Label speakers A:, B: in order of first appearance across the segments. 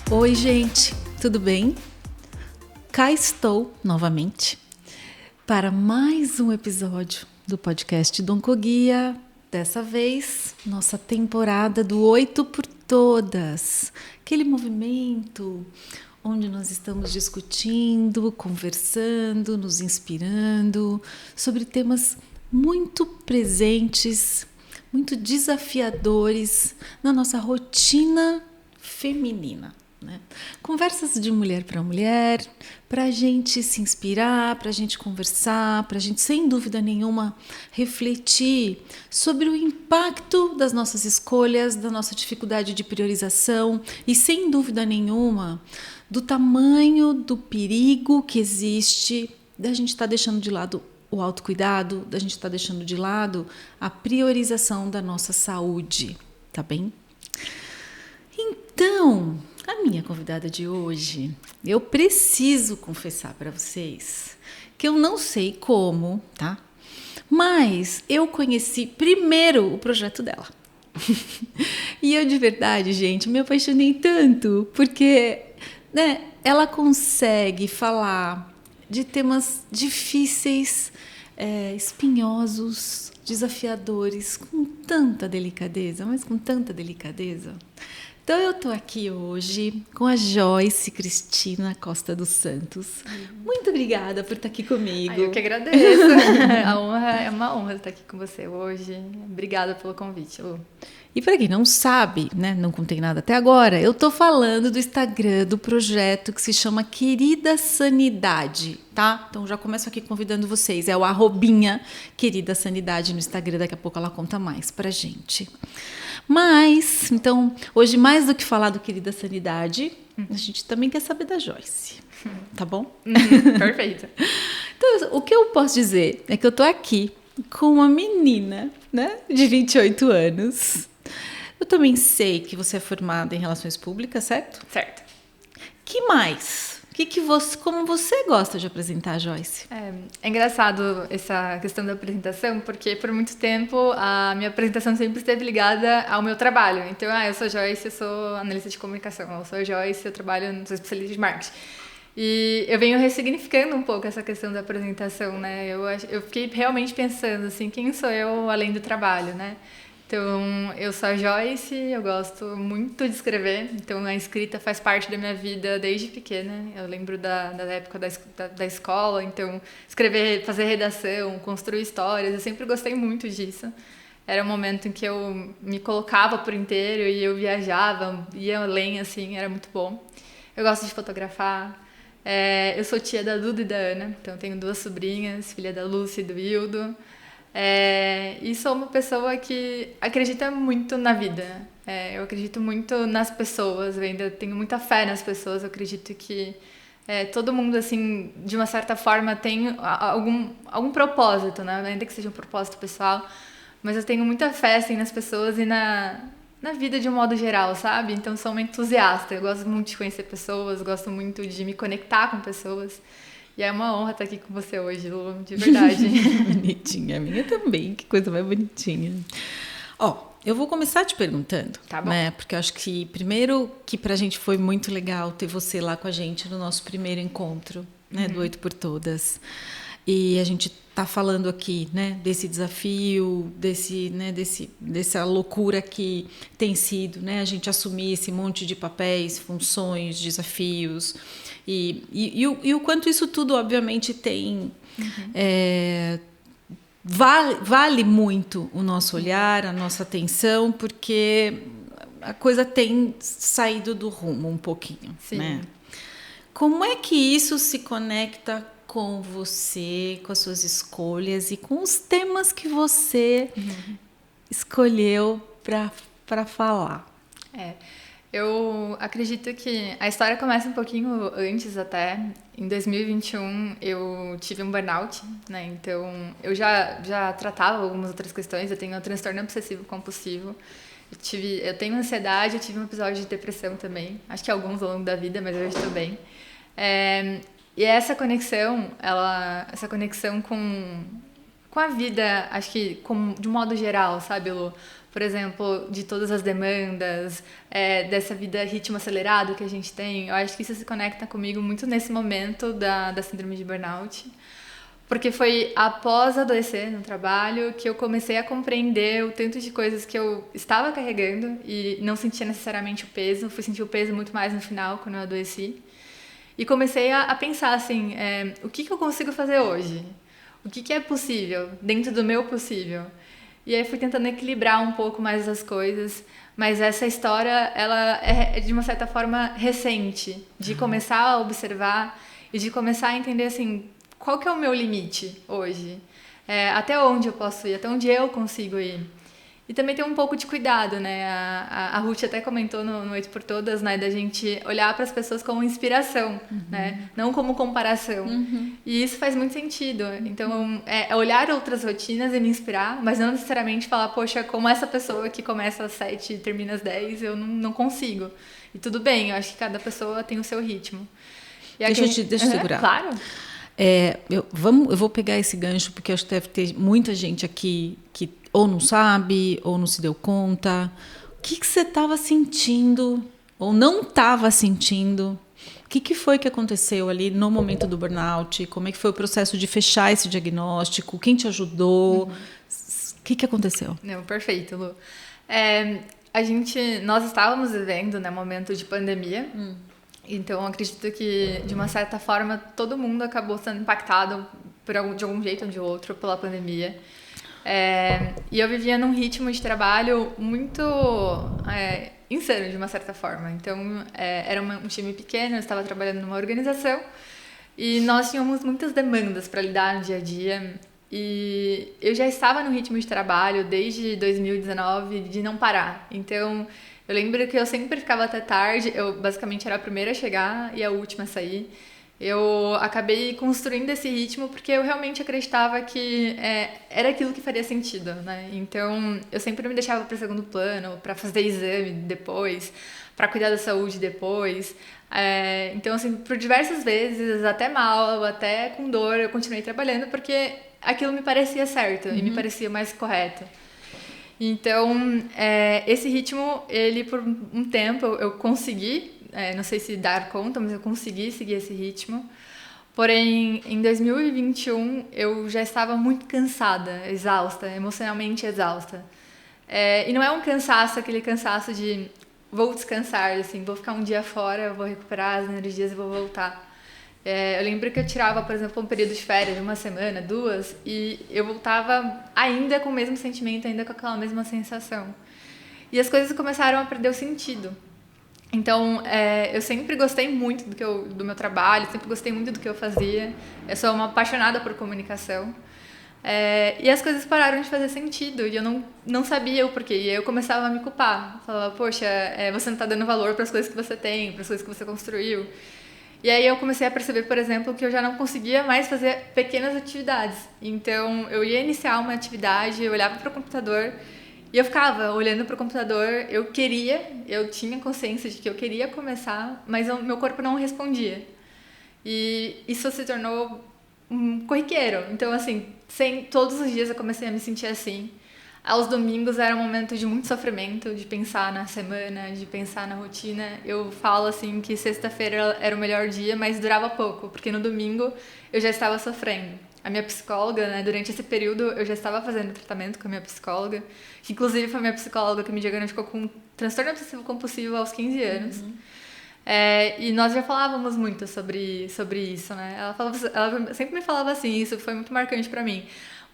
A: Oi, gente, tudo bem? Cá estou novamente para mais um episódio do podcast do Oncoguia. Dessa vez, nossa temporada do 8 por Todas, aquele movimento onde nós estamos discutindo, conversando, nos inspirando sobre temas muito presentes, muito desafiadores na nossa rotina feminina. Né? Conversas de mulher para mulher, para a gente se inspirar, para a gente conversar, para a gente, sem dúvida nenhuma, refletir sobre o impacto das nossas escolhas, da nossa dificuldade de priorização e, sem dúvida nenhuma, do tamanho do perigo que existe da gente estar deixando de lado o autocuidado, da gente estar deixando de lado a priorização da nossa saúde, tá bem? Então, a minha convidada de hoje, eu preciso confessar para vocês que eu não sei como, tá? Mas eu conheci primeiro o projeto dela. E eu de verdade, gente, me apaixonei tanto, porque, né, ela consegue falar de temas difíceis, espinhosos, desafiadores, com tanta delicadeza, mas com tanta delicadeza. Então eu estou aqui hoje com a Joyce Cristina Costa dos Santos. Muito obrigada por estar aqui comigo.
B: Eu que agradeço. É uma honra estar aqui com você hoje. Obrigada pelo convite, Lu.
A: E para quem não sabe, né, não contei nada até agora, eu estou falando do Instagram do projeto que se chama Querida Sanidade, tá? Então já começo aqui convidando vocês, é o @ Querida Sanidade no Instagram, daqui a pouco ela conta mais pra gente. Mas, então, hoje mais do que falar do Querida Sanidade, a gente também quer saber da Joyce, tá bom?
B: Perfeito.
A: Então, o que eu posso dizer é que eu tô aqui com uma menina, né, de 28 anos. Eu também sei que você é formada em Relações Públicas, certo?
B: Certo.
A: Que mais? Como você gosta de apresentar, Joyce?
B: É engraçado essa questão da apresentação, porque por muito tempo a minha apresentação sempre esteve ligada ao meu trabalho. Então, eu sou Joyce, eu sou analista de comunicação. Eu sou Joyce, eu trabalho, sou especialista de marketing. E eu venho ressignificando um pouco essa questão da apresentação, né? Eu fiquei realmente pensando, assim, quem sou eu além do trabalho, né? Então, eu sou a Joyce, eu gosto muito de escrever, então a escrita faz parte da minha vida desde pequena. Eu lembro da época da escola, então escrever, fazer redação, construir histórias, eu sempre gostei muito disso. Era um momento em que eu me colocava por inteiro e eu viajava, ia além, assim, era muito bom. Eu gosto de fotografar. Eu sou tia da Duda e da Ana, então eu tenho 2 sobrinhas, filha da Lúcia e do Hildo. E sou uma pessoa que acredita muito na vida. Eu acredito muito nas pessoas, eu ainda tenho muita fé nas pessoas. Eu acredito que todo mundo, assim, de uma certa forma, tem algum propósito, né? Ainda que seja um propósito pessoal. Mas eu tenho muita fé, assim, nas pessoas e na vida de um modo geral, sabe? Então, sou uma entusiasta. Eu gosto muito de conhecer pessoas, gosto muito de me conectar com pessoas. E é uma honra estar aqui com você hoje, Lu, de verdade.
A: Bonitinha, a minha também, que coisa mais bonitinha. Eu vou começar te perguntando,
B: Tá bom.
A: né? Porque eu acho que, primeiro, que pra gente foi muito legal ter você lá com a gente no nosso primeiro encontro, né, do 8 por Todas. E a gente tá falando aqui, né, desse desafio, dessa loucura que tem sido, né, a gente assumir esse monte de papéis, funções, desafios, e o quanto isso tudo, obviamente, tem... Vale muito o nosso olhar, a nossa atenção, porque a coisa tem saído do rumo um pouquinho.
B: Sim.
A: Né? Como é que isso se conecta com você, com as suas escolhas e com os temas que você escolheu para falar?
B: Eu acredito que a história começa um pouquinho antes até. Em 2021 eu tive um burnout, né? Então eu já tratava algumas outras questões. Eu tenho um transtorno obsessivo compulsivo. Eu tenho ansiedade, eu tive um episódio de depressão também. Acho que alguns ao longo da vida, mas hoje estou bem. E essa conexão com a vida, acho que de um modo geral, sabe, Lu? por exemplo, de todas as demandas, dessa vida ritmo acelerado que a gente tem. Eu acho que isso se conecta comigo muito nesse momento da síndrome de burnout. Porque foi após adoecer no trabalho que eu comecei a compreender o tanto de coisas que eu estava carregando e não sentia necessariamente o peso. Fui sentir o peso muito mais no final, quando eu adoeci. E comecei a pensar assim, o que eu consigo fazer hoje? O que é possível, dentro do meu possível? E aí fui tentando equilibrar um pouco mais as coisas. Mas essa história, ela é de uma certa forma recente. De começar a observar e de começar a entender assim... Qual que é o meu limite hoje? Até onde eu posso ir? Até onde eu consigo ir? E também ter um pouco de cuidado, né? A Ruth até comentou no Noite por Todas, né? Da gente olhar para as pessoas como inspiração, né? Não como comparação. E isso faz muito sentido. Então, olhar outras rotinas e me inspirar, mas não necessariamente falar, poxa, como essa pessoa que começa às 7 e termina às 10, eu não consigo. E tudo bem, eu acho que cada pessoa tem o seu ritmo.
A: Deixa eu segurar.
B: Claro.
A: Eu vou pegar esse gancho, porque acho que deve ter muita gente aqui que ou não sabe, ou não se deu conta. O que você estava sentindo, ou não estava sentindo? O que foi que aconteceu ali no momento do burnout? Como é que foi o processo de fechar esse diagnóstico? Quem te ajudou? O que aconteceu?
B: Não, perfeito, Lu. Nós estávamos vivendo, né, momento de pandemia. Então, acredito que, de uma certa forma, todo mundo acabou sendo impactado de algum jeito ou de outro pela pandemia. E eu vivia num ritmo de trabalho muito insano, de uma certa forma. Então, era um time pequeno, eu estava trabalhando numa organização e nós tínhamos muitas demandas para lidar no dia a dia. E eu já estava no ritmo de trabalho desde 2019 de não parar. Então... Eu lembro que eu sempre ficava até tarde, eu basicamente era a primeira a chegar e a última a sair. Eu acabei construindo esse ritmo porque eu realmente acreditava que era aquilo que faria sentido, né? Então, eu sempre me deixava para segundo plano, para fazer exame depois, para cuidar da saúde depois. Então, assim, por diversas vezes, até mal, até com dor, eu continuei trabalhando porque aquilo me parecia certo e me parecia mais correto. Então, esse ritmo, ele por um tempo eu consegui, não sei se dar conta, mas eu consegui seguir esse ritmo. Porém, em 2021, eu já estava muito cansada, exausta, emocionalmente exausta. E não é um cansaço, aquele cansaço de vou descansar, assim, vou ficar um dia fora, vou recuperar as energias e vou voltar. Eu lembro que eu tirava, por exemplo, um período de férias de uma semana, 2, e eu voltava ainda com o mesmo sentimento, ainda com aquela mesma sensação. E as coisas começaram a perder o sentido. Então, eu sempre gostei muito do meu trabalho, sempre gostei muito do que eu fazia. Eu sou uma apaixonada por comunicação. E as coisas pararam de fazer sentido, e eu não sabia o porquê. E aí eu começava a me culpar. Falava, poxa, você não está dando valor para as coisas que você tem, para as coisas que você construiu. E aí eu comecei a perceber, por exemplo, que eu já não conseguia mais fazer pequenas atividades. Então, eu ia iniciar uma atividade, eu olhava para o computador e eu ficava olhando para o computador. Eu tinha consciência de que eu queria começar, mas o meu corpo não respondia. E isso se tornou corriqueiro. Então, assim, todos os dias eu comecei a me sentir assim. Aos domingos era um momento de muito sofrimento, de pensar na semana, de pensar na rotina. Eu falo assim que sexta-feira era o melhor dia, mas durava pouco, porque no domingo eu já estava sofrendo. A minha psicóloga, né, durante esse período eu já estava fazendo tratamento com a minha psicóloga, que inclusive foi a minha psicóloga que me diagnosticou com transtorno obsessivo compulsivo aos 15 anos. E nós já falávamos muito sobre isso, né? Ela sempre me falava assim, isso foi muito marcante para mim.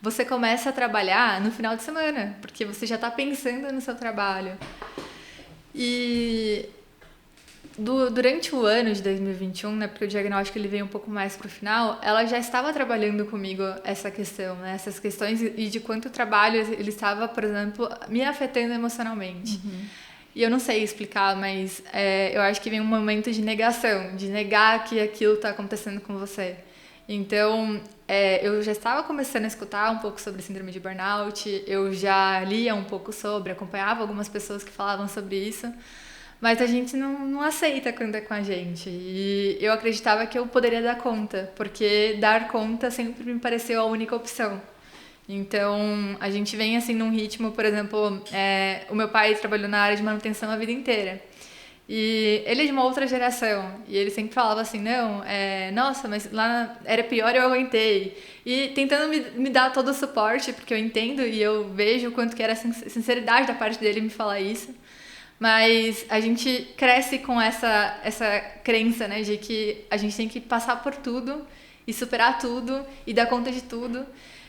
B: Você começa a trabalhar no final de semana, porque você já está pensando no seu trabalho. E durante o ano de 2021, né, porque o diagnóstico ele veio um pouco mais para o final, ela já estava trabalhando comigo essa questão, né, essas questões e de quanto o trabalho ele estava, por exemplo, me afetando emocionalmente. E eu não sei explicar, mas eu acho que vem um momento de negação, de negar que aquilo está acontecendo com você. Então, eu já estava começando a escutar um pouco sobre síndrome de burnout, eu já lia um pouco sobre, acompanhava algumas pessoas que falavam sobre isso, mas a gente não aceita quando é com a gente. E eu acreditava que eu poderia dar conta, porque dar conta sempre me pareceu a única opção. Então, a gente vem assim num ritmo, por exemplo, o meu pai trabalhou na área de manutenção a vida inteira. E ele é de uma outra geração. E ele sempre falava assim, não, nossa, mas lá era pior e eu aguentei. E tentando me dar todo o suporte, porque eu entendo e eu vejo o quanto que era sinceridade da parte dele me falar isso. Mas a gente cresce com essa crença, né, de que a gente tem que passar por tudo e superar tudo e dar conta de tudo.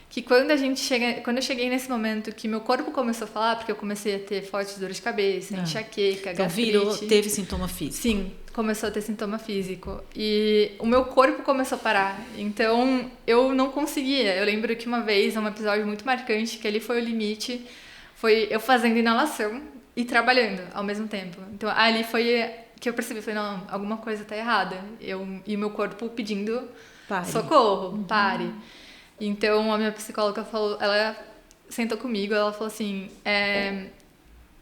B: Que quando eu cheguei nesse momento que meu corpo começou a falar, porque eu comecei a ter fortes dores de cabeça, enxaqueca,
A: então
B: gastrite.
A: teve sintoma físico.
B: Sim, começou a ter sintoma físico. E o meu corpo começou a parar. Então, eu não conseguia. Eu lembro que uma vez, um episódio muito marcante, que ali foi o limite, foi eu fazendo inalação e trabalhando ao mesmo tempo. Então, ali foi que eu percebi, falei, não, alguma coisa tá errada. E o meu corpo pedindo socorro, pare. Então, a minha psicóloga falou, ela sentou comigo, ela falou assim,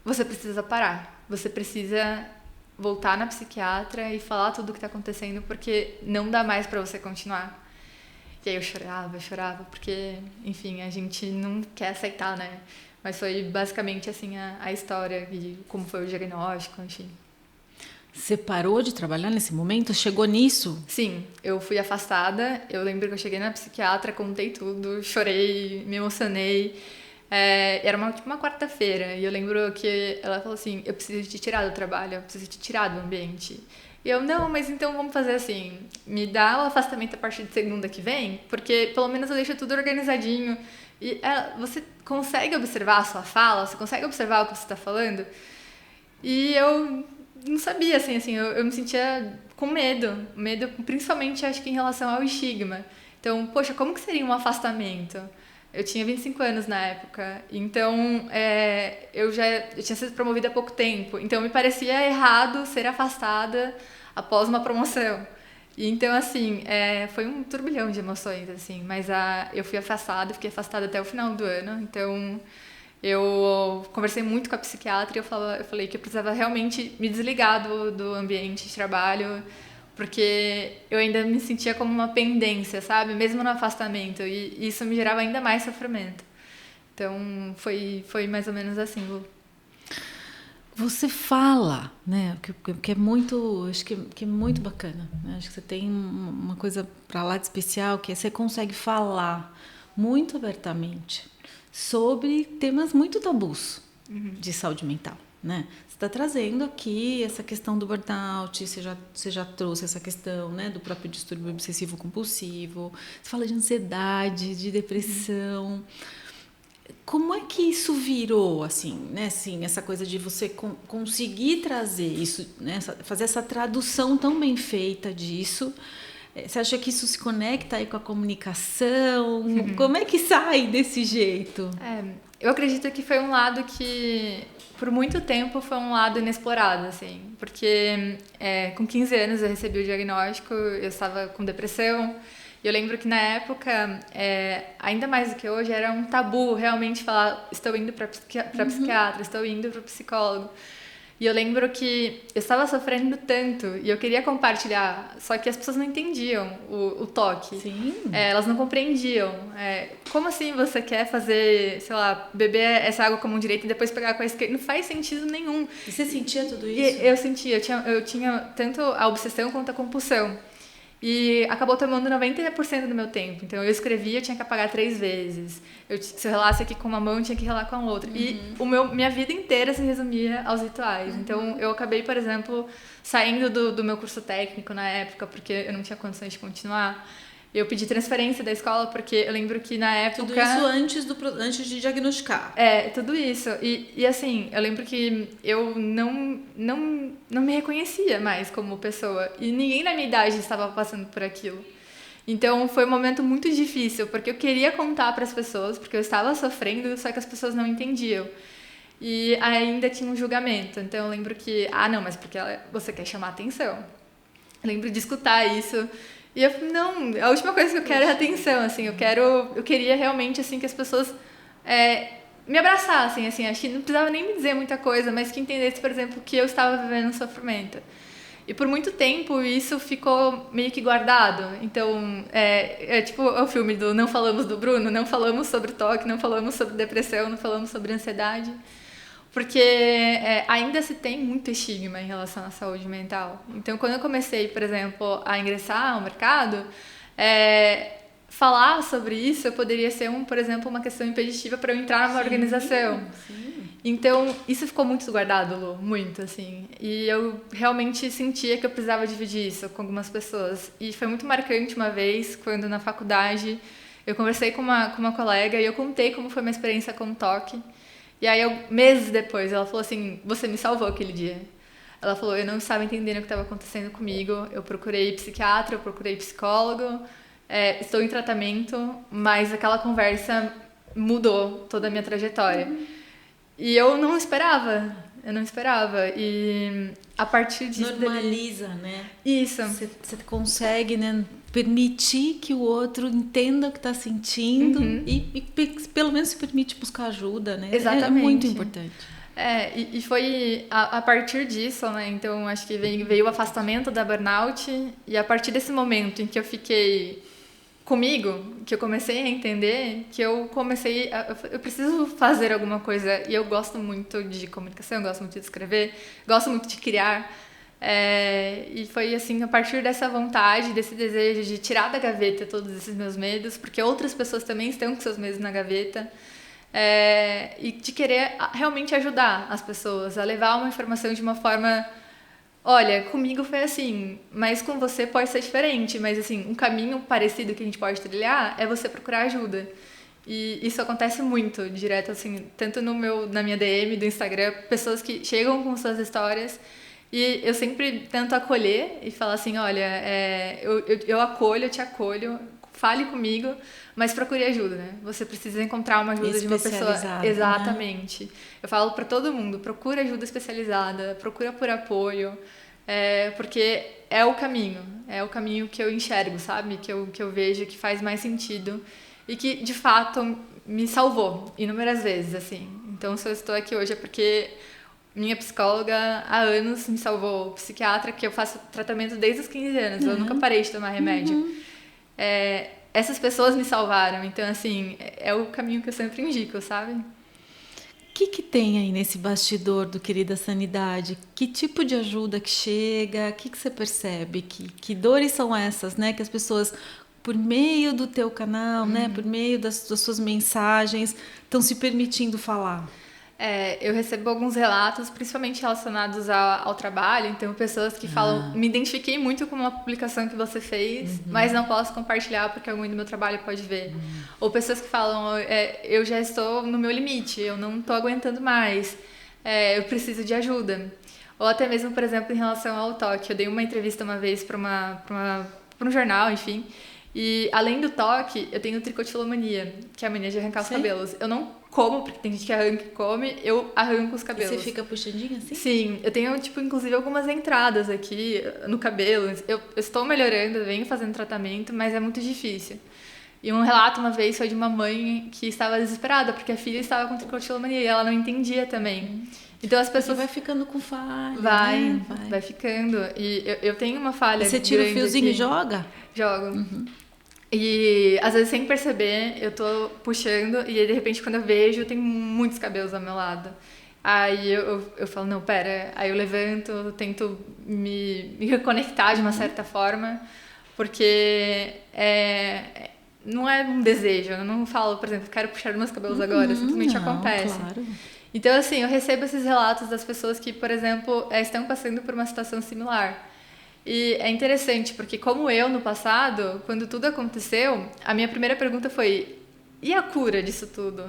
B: você precisa parar, você precisa voltar na psiquiatra e falar tudo o que está acontecendo, porque não dá mais para você continuar. E aí eu chorava, porque, enfim, a gente não quer aceitar, né? Mas foi basicamente assim a história de como foi o diagnóstico, enfim.
A: Você parou de trabalhar nesse momento? Chegou nisso?
B: Sim, eu fui afastada. Eu lembro que eu cheguei na psiquiatra, contei tudo, chorei, me emocionei. Era uma quarta-feira e eu lembro que ela falou assim, eu preciso te tirar do trabalho, eu preciso te tirar do ambiente. E eu, não, mas então vamos fazer assim, me dá o afastamento a partir de segunda que vem, porque pelo menos eu deixo tudo organizadinho. E você consegue observar a sua fala? Você consegue observar o que você está falando? E eu não sabia, assim eu me sentia com medo, principalmente acho que em relação ao estigma. Então, poxa, como que seria um afastamento? Eu tinha 25 anos na época, então eu tinha sido promovida há pouco tempo, então me parecia errado ser afastada após uma promoção. E então, assim, foi um turbilhão de emoções, assim, mas eu fiquei afastada até o final do ano, então eu conversei muito com a psiquiatra e eu falei que eu precisava realmente me desligar do ambiente de trabalho, porque eu ainda me sentia como uma pendência, sabe? Mesmo no afastamento, e isso me gerava ainda mais sofrimento. Então, foi mais ou menos assim, Lu.
A: Você fala, né? Que é muito, acho que é muito bacana. Né? Acho que você tem uma coisa para lá de especial, que é você consegue falar muito abertamente sobre temas muito tabus de saúde mental, né? Você está trazendo aqui essa questão do burnout, você já trouxe essa questão, né, do próprio distúrbio obsessivo compulsivo, você fala de ansiedade, de depressão. Como é que isso virou, assim, né? Assim, essa coisa de você conseguir trazer isso, né? Fazer essa tradução tão bem feita disso. Você acha que isso se conecta aí com a comunicação? Como é que sai desse jeito?
B: Eu acredito que foi um lado que, por muito tempo, foi um lado inexplorado, assim. Porque com 15 anos eu recebi o diagnóstico, eu estava com depressão. E eu lembro que na época, ainda mais do que hoje, era um tabu realmente falar, estou indo para psiquiatra, estou indo para psicólogo. E eu lembro que eu estava sofrendo tanto e eu queria compartilhar, só que as pessoas não entendiam o toque.
A: Sim.
B: Elas não compreendiam. Como assim você quer fazer, sei lá, beber essa água com a mão direita e depois pegar com a esquerda? Não faz sentido nenhum.
A: E você sentia tudo isso?
B: Eu sentia. Eu tinha tanto a obsessão quanto a compulsão. E acabou tomando 90% do meu tempo. Então, eu escrevia, eu tinha que apagar 3 vezes. Se eu relasse aqui com uma mão, eu tinha que relar com a outra. E minha vida inteira se resumia aos rituais. Então, eu acabei, por exemplo, saindo do meu curso técnico na época, porque eu não tinha condições de continuar. Eu pedi transferência da escola, porque eu lembro que na época...
A: Tudo isso antes de diagnosticar.
B: Tudo isso. E assim, eu lembro que eu não me reconhecia mais como pessoa. E ninguém na minha idade estava passando por aquilo. Então, foi um momento muito difícil, porque eu queria contar para as pessoas, porque eu estava sofrendo, só que as pessoas não entendiam. E ainda tinha um julgamento. Então, eu lembro que... não, mas porque você quer chamar atenção. Eu lembro de escutar isso... E eu, não, a última coisa que eu quero é atenção, assim, eu queria realmente, assim, que as pessoas me abraçassem, assim, acho que não precisava nem me dizer muita coisa, mas que entendesse, por exemplo, que eu estava vivendo um sofrimento. E por muito tempo isso ficou meio que guardado. Então, tipo o filme do Não Falamos do Bruno, não falamos sobre toque, não falamos sobre depressão, não falamos sobre ansiedade. Porque ainda se tem muito estigma em relação à saúde mental. Então, quando eu comecei, por exemplo, a ingressar ao mercado, falar sobre isso poderia ser, por exemplo, uma questão impeditiva para eu entrar numa organização.
A: Sim.
B: Então, isso ficou muito guardado, Lu, muito, assim. E eu realmente sentia que eu precisava dividir isso com algumas pessoas. E foi muito marcante uma vez, quando na faculdade eu conversei com uma colega e eu contei como foi minha experiência com o toque. E aí, meses depois, ela falou assim, você me salvou aquele dia. Ela falou, eu não estava entendendo o que estava acontecendo comigo, eu procurei psiquiatra, eu procurei psicólogo, estou em tratamento, mas aquela conversa mudou toda a minha trajetória. E eu não esperava. E a partir disso...
A: Normaliza, né?
B: Isso.
A: Você consegue, né, permitir que o outro entenda o que está sentindo e pelo menos se permite buscar ajuda, né?
B: Exatamente.
A: É muito importante.
B: E foi a partir disso, né? Então, acho que veio o afastamento da burnout. E a partir desse momento em que eu fiquei comigo, que eu comecei a entender, que eu preciso fazer alguma coisa. E eu gosto muito de comunicação, eu gosto muito de escrever, gosto muito de criar. E foi assim, a partir dessa vontade, desse desejo de tirar da gaveta todos esses meus medos, porque outras pessoas também estão com seus medos na gaveta, e de querer realmente ajudar as pessoas a levar uma informação de uma forma... Olha, comigo foi assim, mas com você pode ser diferente, mas assim, um caminho parecido que a gente pode trilhar é você procurar ajuda. E isso acontece muito, direto assim, tanto na minha DM do Instagram, pessoas que chegam com suas histórias e eu sempre tento acolher e falar assim, olha, eu acolho, eu te acolho, fale comigo, mas procure ajuda, né? Você precisa encontrar uma ajuda de uma pessoa... Exatamente. Né? Eu falo para todo mundo, procura ajuda especializada, procura por apoio, porque é o caminho que eu enxergo, sabe? Que eu vejo que faz mais sentido e que, de fato, me salvou inúmeras vezes, assim. Então, se eu estou aqui hoje é porque minha psicóloga há anos me salvou, psiquiatra, que eu faço tratamento desde os 15 anos, eu nunca parei de tomar remédio. Essas pessoas me salvaram, então assim, é o caminho que eu sempre indico, sabe?
A: O que tem aí nesse bastidor do Querida Sanidade? Que tipo de ajuda que chega? O que você percebe? Que dores são essas, né? Que as pessoas, por meio do teu canal, né? Por meio das suas mensagens, estão se permitindo falar?
B: Eu recebo alguns relatos, principalmente relacionados ao trabalho. Então, pessoas que falam, me identifiquei muito com uma publicação que você fez, mas não posso compartilhar porque alguém do meu trabalho pode ver. Ou pessoas que falam, eu já estou no meu limite, eu não estou aguentando mais, eu preciso de ajuda. Ou até mesmo, por exemplo, em relação ao toque. Eu dei uma entrevista uma vez para um jornal, enfim. E além do toque, eu tenho tricotilomania, que é a mania de arrancar os cabelos. Eu não como, porque tem gente que arranca e come, eu arranco os cabelos.
A: E você fica puxandinha assim?
B: Sim, eu tenho, inclusive algumas entradas aqui no cabelo. Eu estou melhorando, eu venho fazendo tratamento, mas é muito difícil. E um relato uma vez foi de uma mãe que estava desesperada, porque a filha estava com tricotilomania e ela não entendia também. Então as pessoas...
A: vai ficando com falha,
B: vai ficando. E eu tenho uma falha.
A: E você tira o fiozinho e joga?
B: Jogo. E às vezes sem perceber, eu tô puxando e aí, de repente quando eu vejo, tem muitos cabelos ao meu lado. Aí eu falo, não, pera. Aí eu levanto, tento me reconectar de uma certa forma, porque não é um desejo. Eu não falo, por exemplo, quero puxar meus cabelos agora, simplesmente acontece. Claro. Então, assim, eu recebo esses relatos das pessoas que, por exemplo, estão passando por uma situação similar. E é interessante, porque como eu, no passado, quando tudo aconteceu, a minha primeira pergunta foi, e a cura disso tudo?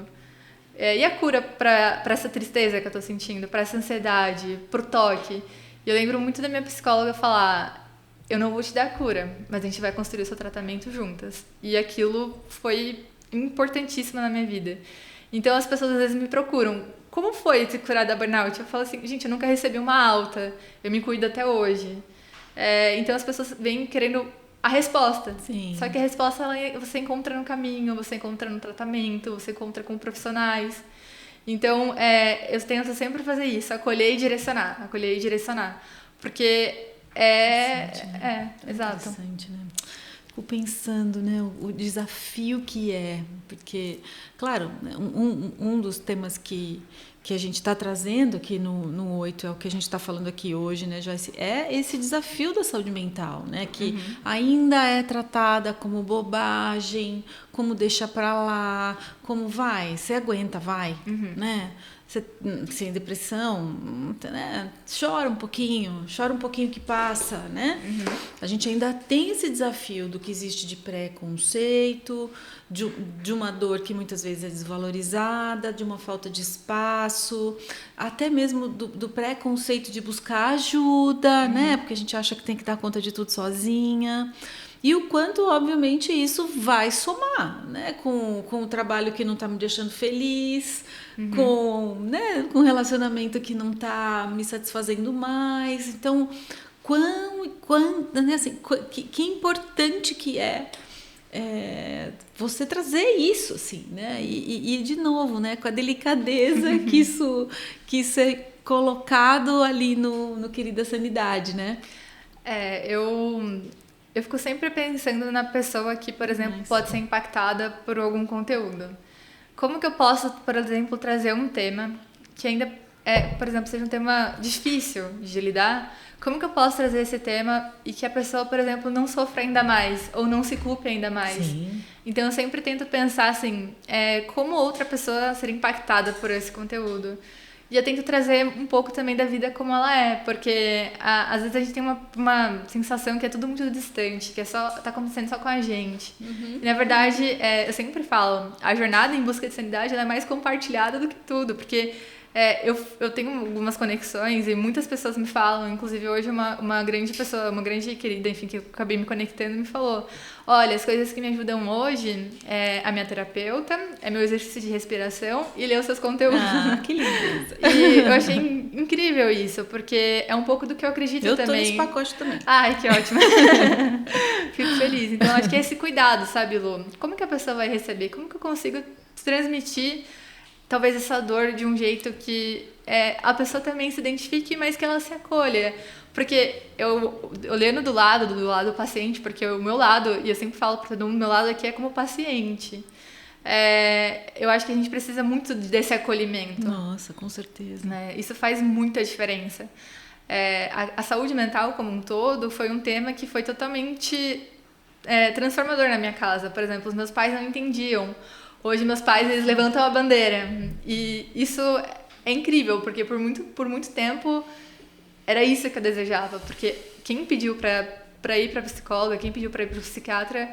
B: E a cura para essa tristeza que eu tô sentindo, para essa ansiedade, pro toque? E eu lembro muito da minha psicóloga falar, eu não vou te dar a cura, mas a gente vai construir o seu tratamento juntas. E aquilo foi importantíssimo na minha vida. Então as pessoas às vezes me procuram, como foi se curar da burnout? Eu falo assim, gente, eu nunca recebi uma alta, eu me cuido até hoje. Então as pessoas vêm querendo a resposta.
A: Sim.
B: Só que a resposta você encontra no caminho, você encontra no tratamento, você encontra com profissionais. Então eu tento sempre fazer isso, acolher e direcionar. Porque Exato.
A: Interessante, né? Fico pensando, né, o desafio que é, porque, claro, né, um dos temas que a gente está trazendo aqui no 8 é o que a gente está falando aqui hoje, né, Joyce, é esse desafio da saúde mental, né, que ainda é tratada como bobagem, como deixa para lá, como vai, você aguenta, vai, né? Você, sem depressão, né? Chora um pouquinho que passa, né? A gente ainda tem esse desafio do que existe de preconceito, de uma dor que muitas vezes é desvalorizada, de uma falta de espaço, até mesmo do preconceito de buscar ajuda, né? Porque a gente acha que tem que dar conta de tudo sozinha. E o quanto, obviamente, isso vai somar, né? Com o trabalho que não está me deixando feliz, né? Com o relacionamento que não está me satisfazendo mais. Então, né? Assim, que importante que é você trazer isso, assim, né? E de novo, né? Com a delicadeza que isso é colocado ali no Querida Sanidade, né?
B: Eu fico sempre pensando na pessoa que, por exemplo, pode ser impactada por algum conteúdo. Como que eu posso, por exemplo, trazer um tema que ainda, por exemplo, seja um tema difícil de lidar? Como que eu posso trazer esse tema e que a pessoa, por exemplo, não sofra ainda mais ou não se culpe ainda mais?
A: Sim.
B: Então, eu sempre tento pensar assim, como outra pessoa ser impactada por esse conteúdo. E eu tento trazer um pouco também da vida como ela é, porque às vezes a gente tem uma sensação que é tudo muito distante, que tá acontecendo só com a gente. E na verdade, eu sempre falo, a jornada em busca de sanidade ela é mais compartilhada do que tudo, porque eu tenho algumas conexões e muitas pessoas me falam, inclusive hoje uma grande pessoa, uma grande querida, enfim, que eu acabei me conectando, me falou: olha, as coisas que me ajudam hoje é a minha terapeuta, é meu exercício de respiração e ler os seus conteúdos.
A: Ah, que lindeza.
B: E eu achei incrível isso, porque é um pouco do que eu acredito também.
A: Eu tô nesse pacote também.
B: Ai, que ótimo. Fico feliz. Então, acho que é esse cuidado, sabe, Lu? Como que a pessoa vai receber? Como que eu consigo transmitir talvez essa dor de um jeito que a pessoa também se identifique, mas que ela se acolha. Porque eu olhando do lado do paciente, porque o meu lado, e eu sempre falo para todo mundo, meu lado aqui é como paciente. Eu acho que a gente precisa muito desse acolhimento.
A: Nossa, com certeza.
B: Né? Isso faz muita diferença. A saúde mental como um todo foi um tema que foi totalmente transformador na minha casa. Por exemplo, os meus pais não entendiam. Hoje meus pais eles levantam a bandeira e isso é incrível, porque por muito tempo era isso que eu desejava, porque quem pediu para ir para psicóloga, quem pediu para ir para psiquiatra,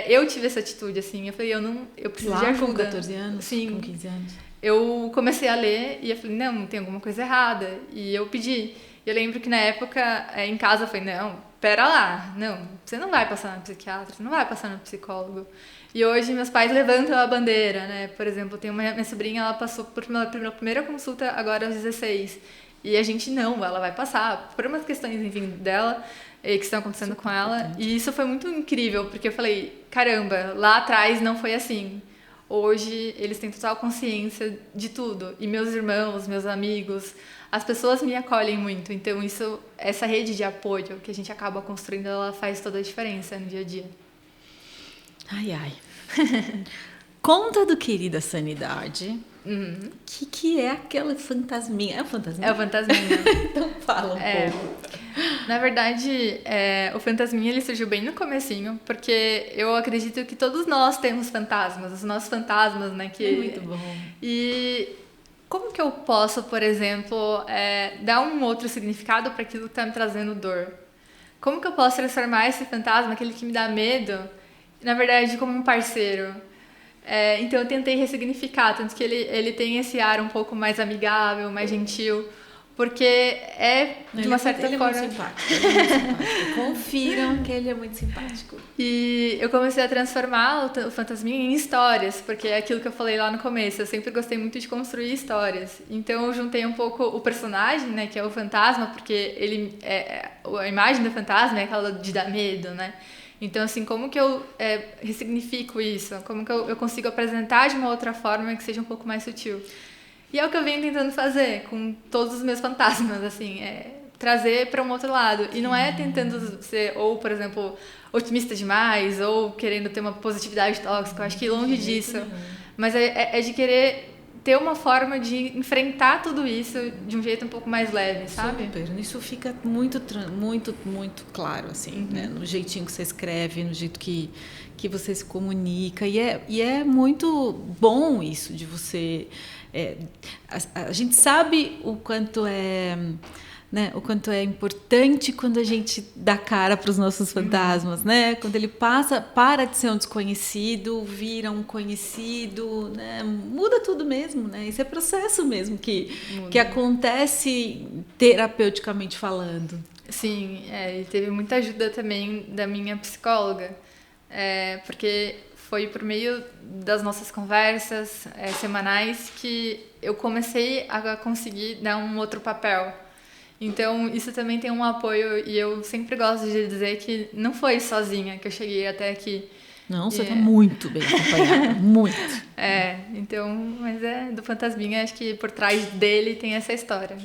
B: eu tive essa atitude assim, eu falei, eu preciso de ajuda.
A: Com 14 anos,
B: sim,
A: com 15 anos.
B: Eu comecei a ler e eu falei, não, tem alguma coisa errada, e eu pedi. Eu lembro que na época em casa eu falei, não, pera lá, não, você não vai passar no psiquiatra, você não vai passar no psicólogo. E hoje meus pais levantam a bandeira, né? Por exemplo, tem minha sobrinha, ela passou por uma primeira consulta agora aos 16. E a gente ela vai passar por umas questões, enfim, dela que estão acontecendo com ela. E isso foi muito incrível, porque eu falei, caramba, lá atrás não foi assim. Hoje eles têm total consciência de tudo. E meus irmãos, meus amigos, as pessoas me acolhem muito. Então essa rede de apoio que a gente acaba construindo, ela faz toda a diferença no dia a dia.
A: Ai, ai. Conta do Querida Sanidade. Que é aquela fantasminha? É o fantasminha?
B: É o fantasminha.
A: Então fala um pouco.
B: Na verdade, o fantasminha ele surgiu bem no comecinho, porque eu acredito que todos nós temos fantasmas, os nossos fantasmas, né?
A: É muito bom.
B: E como que eu posso, por exemplo, dar um outro significado para aquilo que está me trazendo dor? Como que eu posso transformar esse fantasma, aquele que me dá medo, na verdade, como um parceiro? Então eu tentei ressignificar, tanto que ele tem esse ar um pouco mais amigável, mais gentil, porque de uma certa forma...
A: Ele é muito simpático. Confiram que ele é muito simpático.
B: E eu comecei a transformar o fantasminha em histórias, porque é aquilo que eu falei lá no começo, eu sempre gostei muito de construir histórias. Então eu juntei um pouco o personagem, né, que é o fantasma, porque a imagem do fantasma é aquela de dar medo, né? Então, assim, como que eu ressignifico isso? Como que eu consigo apresentar de uma outra forma que seja um pouco mais sutil? E é o que eu venho tentando fazer com todos os meus fantasmas, assim, trazer para um outro lado. E não é tentando ser, ou, por exemplo, otimista demais, ou querendo ter uma positividade tóxica. Eu acho que longe disso. Mas é de querer ter uma forma de enfrentar tudo isso de um jeito um pouco mais leve, sabe?
A: Super. Isso fica muito, muito claro, assim, né? No jeitinho que você escreve, no jeito que você se comunica. E é muito bom isso de você... a gente sabe o quanto é... Né? O quanto é importante quando a gente dá cara para os nossos fantasmas, né? Quando ele para de ser um desconhecido, vira um conhecido, né? Muda tudo mesmo, né? Esse é processo mesmo que acontece terapeuticamente falando.
B: Sim, e teve muita ajuda também da minha psicóloga, porque foi por meio das nossas conversas semanais que eu comecei a conseguir dar um outro papel. Então, isso também tem um apoio, e eu sempre gosto de dizer que não foi sozinha que eu cheguei até aqui.
A: Não, você está muito bem acompanhada, muito.
B: Então, mas do Fantasminha, acho que por trás dele tem essa história.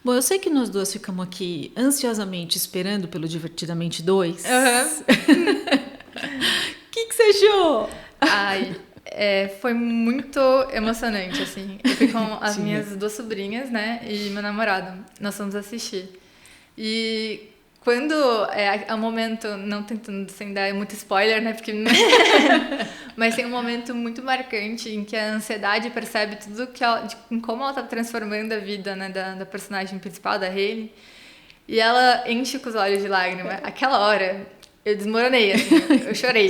A: Bom, eu sei que nós duas ficamos aqui ansiosamente esperando pelo Divertidamente 2.
B: Uhum.
A: O que você achou?
B: Ai... foi muito emocionante, assim. Eu fui com as minhas 2 sobrinhas, né? E meu namorado. Nós fomos assistir. E quando é um momento, não tentando sem dar muito spoiler, né? Porque mas tem um momento muito marcante em que a ansiedade percebe tudo que em como ela tá transformando a vida, né, da personagem principal, da Hayley. E ela enche com os olhos de lágrima. Aquela hora, eu desmoronei, assim. Eu chorei.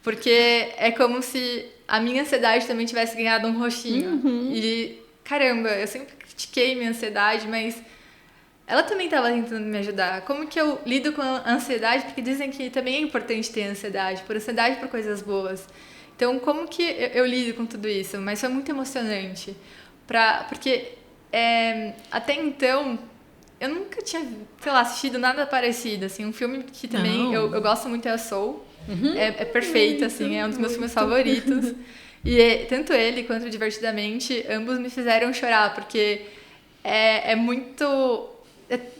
B: Porque é como se a minha ansiedade também tivesse ganhado um rostinho. E, caramba, eu sempre critiquei minha ansiedade, mas ela também estava tentando me ajudar. Como que eu lido com a ansiedade? Porque dizem que também é importante ter ansiedade por coisas boas. Então, como que eu lido com tudo isso? Mas foi muito emocionante. Porque até então... eu nunca tinha, sei lá, assistido nada parecido. Assim, um filme que também eu gosto muito é Soul. É perfeito, assim, é um dos meus filmes favoritos. E tanto ele quanto Divertidamente, ambos me fizeram chorar, porque é muito...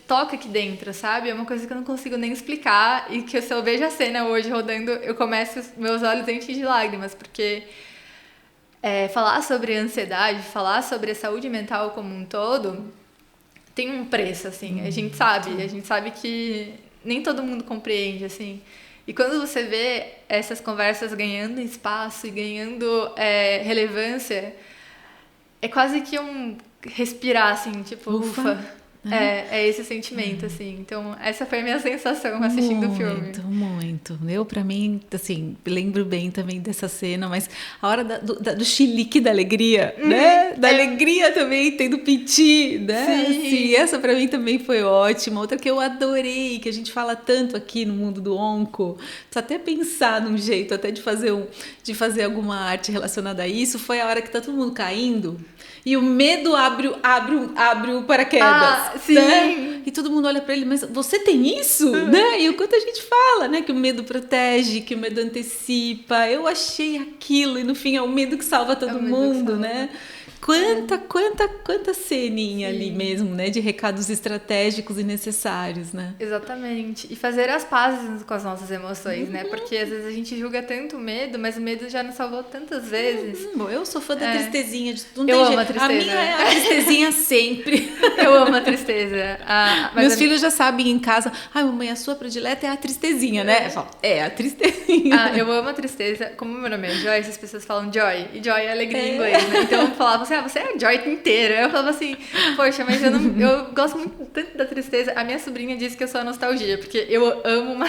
B: toca aqui dentro, sabe? É uma coisa que eu não consigo nem explicar, e que se eu vejo a cena hoje rodando, meus olhos enchem de lágrimas, porque falar sobre ansiedade, falar sobre a saúde mental como um todo, tem um preço, assim, a gente sabe que nem todo mundo compreende, assim. E quando você vê essas conversas ganhando espaço e ganhando relevância, é quase que um respirar, assim, tipo, ufa. É esse sentimento, assim. Então, essa foi a minha sensação assistindo o filme.
A: Muito. Eu, pra mim, assim, lembro bem também dessa cena, mas a hora do chilique da alegria, né? Da alegria também, tendo piti, né?
B: Sim.
A: Assim, essa pra mim também foi ótima. Outra que eu adorei, que a gente fala tanto aqui no mundo do onco, precisa até pensar num jeito até de fazer alguma arte relacionada a isso, foi a hora que tá todo mundo caindo e o medo abre o paraquedas.
B: Sim.
A: Né? E todo mundo olha para ele, mas você tem isso? Né? E o quanto a gente fala, né? Que o medo protege, que o medo antecipa. Eu achei aquilo, e no fim é o medo que salva todo mundo, né? Quanta ceninha ali mesmo, né? De recados estratégicos e necessários, né?
B: Exatamente. E fazer as pazes com as nossas emoções, né? Porque às vezes a gente julga tanto o medo, mas o medo já nos salvou tantas vezes.
A: Bom, eu sou fã da tristezinha.
B: Eu amo a tristeza.
A: A minha é a tristezinha sempre.
B: Eu amo a tristeza.
A: Meus filhos já sabem em casa. Ai, mamãe, a sua predileta é a tristezinha, né? Eu falo, a tristezinha.
B: Eu amo a tristeza. Como meu nome é Joy, as pessoas falam Joy. E Joy é alegria em inglês, né? Então eu falava assim, você é a Joy inteira. Eu falava assim, poxa, mas eu gosto muito tanto da tristeza. A minha sobrinha disse que eu sou a nostalgia, porque eu amo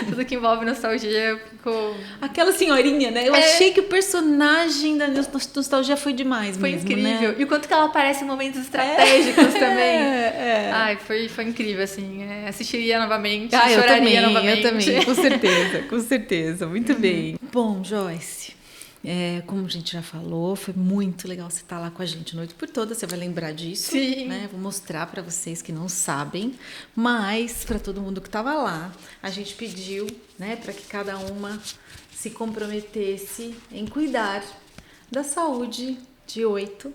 B: tudo que envolve nostalgia. Eu fico...
A: Aquela senhorinha, né? Eu achei que o personagem da nostalgia foi demais
B: foi
A: mesmo,
B: incrível.
A: Né?
B: E o quanto que ela aparece em momentos estratégicos também. Ai, foi incrível, assim. Assistiria novamente, choraria novamente.
A: Eu também, com certeza. Muito bem. Bom, Joyce... como a gente já falou, foi muito legal você estar lá com a gente a noite por toda. Você vai lembrar disso.
B: Sim.
A: Né? Vou mostrar para vocês que não sabem, mas para todo mundo que estava lá, a gente pediu, né, para que cada uma se comprometesse em cuidar da saúde de 8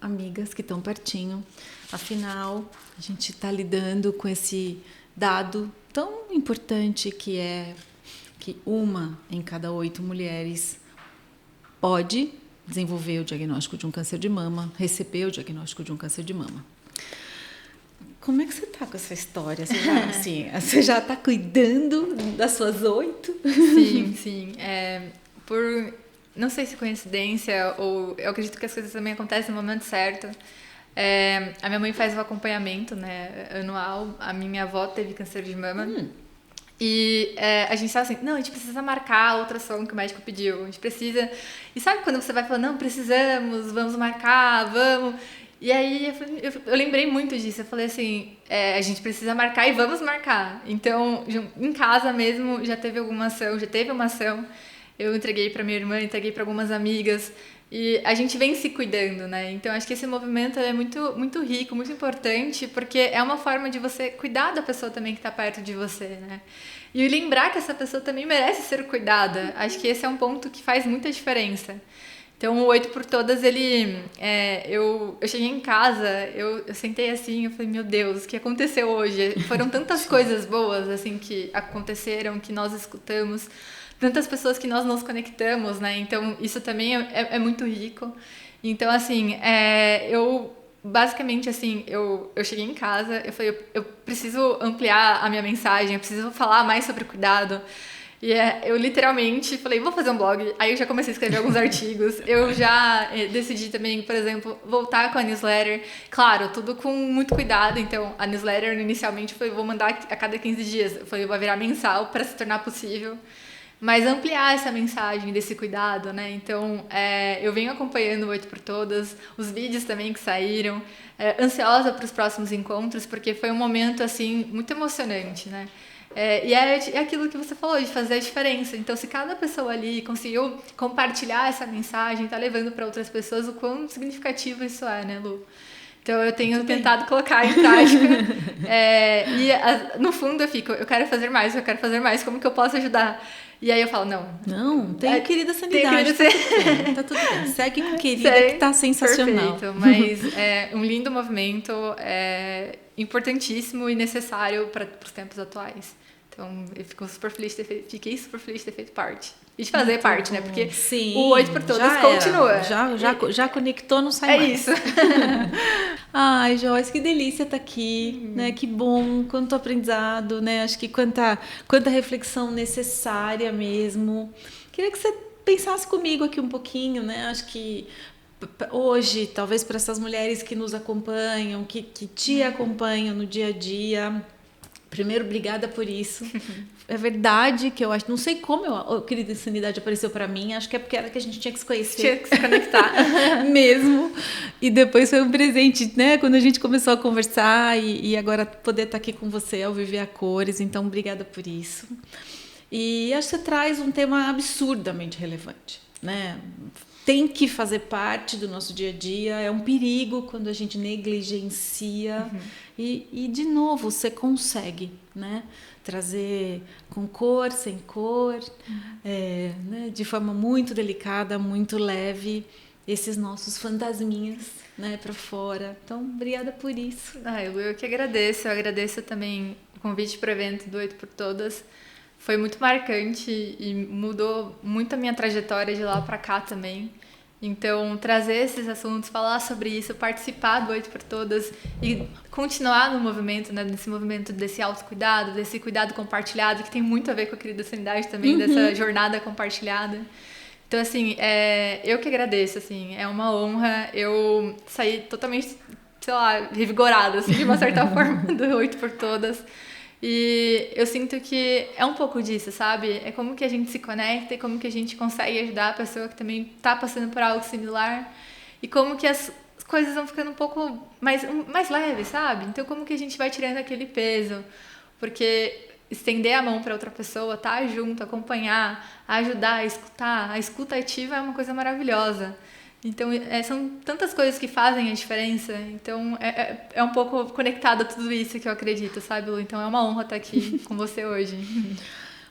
A: amigas que estão pertinho. Afinal, A gente está lidando com esse dado tão importante que é que 1 em cada 8 mulheres pode desenvolver o diagnóstico de um câncer de mama, receber o diagnóstico de um câncer de mama. Como é que você está com essa história? Você já está cuidando das suas 8?
B: Sim. Por, não sei se coincidência ou eu acredito que as coisas também acontecem no momento certo. A minha mãe faz o acompanhamento, né, anual. A minha avó teve câncer de mama. E a gente estava assim, não, a gente precisa marcar a ultrassom que o médico pediu. A gente precisa... E sabe quando você vai falando, não, precisamos, vamos marcar, vamos... E aí eu lembrei muito disso. Eu falei assim, a gente precisa marcar e vamos marcar. Então, em casa mesmo, já teve uma ação. Eu entreguei para minha irmã, entreguei para algumas amigas. E a gente vem se cuidando, né? Então, acho que esse movimento é muito, muito rico, muito importante, porque é uma forma de você cuidar da pessoa também que está perto de você, né? E lembrar que essa pessoa também merece ser cuidada. Acho que esse é um ponto que faz muita diferença. Então, o 8 por Todas, eu cheguei em casa, eu sentei assim, eu falei, meu Deus, o que aconteceu hoje? Foram tantas coisas boas, assim, que aconteceram, que nós escutamos, tantas pessoas que nós nos conectamos, né? Então, isso também é muito rico. Então, assim, basicamente, assim, eu cheguei em casa, eu falei, eu preciso ampliar a minha mensagem, eu preciso falar mais sobre cuidado. E eu literalmente falei, vou fazer um blog. Aí eu já comecei a escrever alguns artigos. Eu já decidi também, por exemplo, voltar com a newsletter. Claro, tudo com muito cuidado. Então, a newsletter inicialmente foi, vou mandar a cada 15 dias. Foi, vai virar mensal para se tornar possível. Mas ampliar essa mensagem desse cuidado, né? Então, eu venho acompanhando o 8 por Todas, os vídeos também que saíram, ansiosa para os próximos encontros, porque foi um momento, assim, muito emocionante, né? E é aquilo que você falou, de fazer a diferença. Então, se cada pessoa ali conseguiu compartilhar essa mensagem, tá levando para outras pessoas, o quão significativo isso é, né, Lu? Então, eu tenho tentado colocar em prática. No fundo, eu quero fazer mais, como que eu posso ajudar? E aí eu falo,
A: não, tem Querida Sanidade, tá tudo bem. Segue com Querida, que tá sensacional.
B: Perfeito, mas é um lindo movimento, importantíssimo e necessário para os tempos atuais. Então, eu fiquei super feliz de ter feito parte. E de fazer parte, né? Porque o 8 por Todas continua.
A: Já conectou, não sai mais.
B: É isso.
A: Ai, Joyce, que delícia estar aqui, né? Que bom, quanto aprendizado, né? Acho que quanta reflexão necessária mesmo. Queria que você pensasse comigo aqui um pouquinho, né? Acho que hoje, talvez para essas mulheres que nos acompanham, que te acompanham no dia a dia... Primeiro, obrigada por isso. É verdade que eu acho... Não sei como a Querida Sanidade apareceu para mim. Acho que é porque era que a gente tinha que se conhecer.
B: Tinha que se conectar.
A: Mesmo. E depois foi um presente, né? Quando a gente começou a conversar e agora poder estar aqui com você ao Viver a Cores. Então, obrigada por isso. E acho que você traz um tema absurdamente relevante, né? Tem que fazer parte do nosso dia a dia. É um perigo quando a gente negligencia. E de novo, você consegue, né? Trazer com cor, sem cor, né? De forma muito delicada, muito leve, esses nossos fantasminhas, né? Para fora. Então, obrigada por isso.
B: Eu que agradeço. Eu agradeço também o convite para o evento do 8 por Todas. Foi muito marcante e mudou muito a minha trajetória de lá para cá também. Então, trazer esses assuntos, falar sobre isso, participar do 8 por Todas e continuar no movimento, né, nesse movimento desse autocuidado, desse cuidado compartilhado, que tem muito a ver com a Querida Sanidade também, dessa jornada compartilhada. Então, assim, eu que agradeço, assim, é uma honra. Eu saí totalmente, sei lá, revigorada, assim, de uma certa forma, do 8 por Todas. E eu sinto que é um pouco disso, sabe? É como que a gente se conecta e como que a gente consegue ajudar a pessoa que também está passando por algo similar e como que as coisas vão ficando um pouco mais leves, sabe? Então, como que a gente vai tirando aquele peso? Porque estender a mão para outra pessoa, estar junto, acompanhar, ajudar, escutar, a escuta ativa é uma coisa maravilhosa. Então, são tantas coisas que fazem a diferença. Então, é um pouco conectado a tudo isso que eu acredito, sabe, Lu? Então, é uma honra estar aqui com você hoje.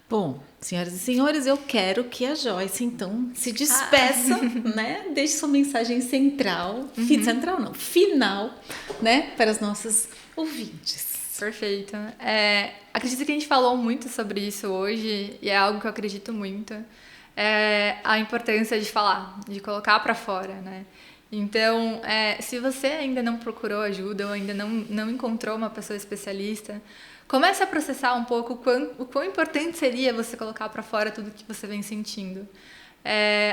A: Bom, senhoras e senhores, eu quero que a Joyce, então, se despeça, né? Deixe sua mensagem central, central não, final, né? Para as nossas ouvintes.
B: Perfeito. Acredito que a gente falou muito sobre isso hoje e é algo que eu acredito muito. A importância de falar, de colocar para fora, né? Então, se você ainda não procurou ajuda ou ainda não encontrou uma pessoa especialista, comece a processar um pouco o quão importante seria você colocar para fora tudo que você vem sentindo.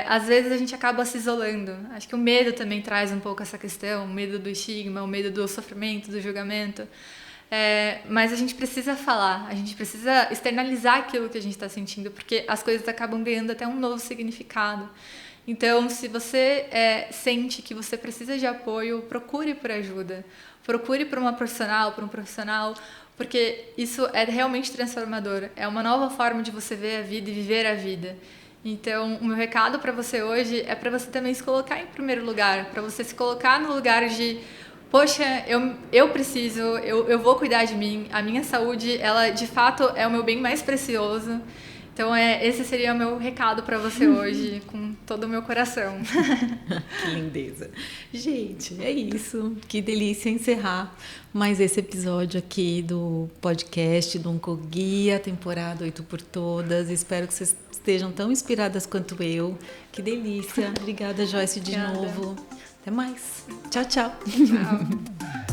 B: Às vezes a gente acaba se isolando. Acho que o medo também traz um pouco essa questão, o medo do estigma, o medo do sofrimento, do julgamento. Mas a gente precisa falar, a gente precisa externalizar aquilo que a gente está sentindo, porque as coisas acabam ganhando até um novo significado. Então, se você sente que você precisa de apoio, procure por ajuda. Procure por uma profissional, por um profissional, porque isso é realmente transformador. É uma nova forma de você ver a vida e viver a vida. Então, o meu recado para você hoje é para você também se colocar em primeiro lugar, para você se colocar no lugar de poxa, eu preciso, eu vou cuidar de mim, a minha saúde, ela de fato é o meu bem mais precioso. Então, esse seria o meu recado para você hoje, com todo o meu coração.
A: Que lindeza. Gente, é isso. Que delícia encerrar mais esse episódio aqui do podcast do Oncoguia, temporada 8 por Todas. Espero que vocês estejam tão inspiradas quanto eu. Que delícia. Obrigada, Joyce, de novo. Até mais. Tchau, tchau.
B: Tchau.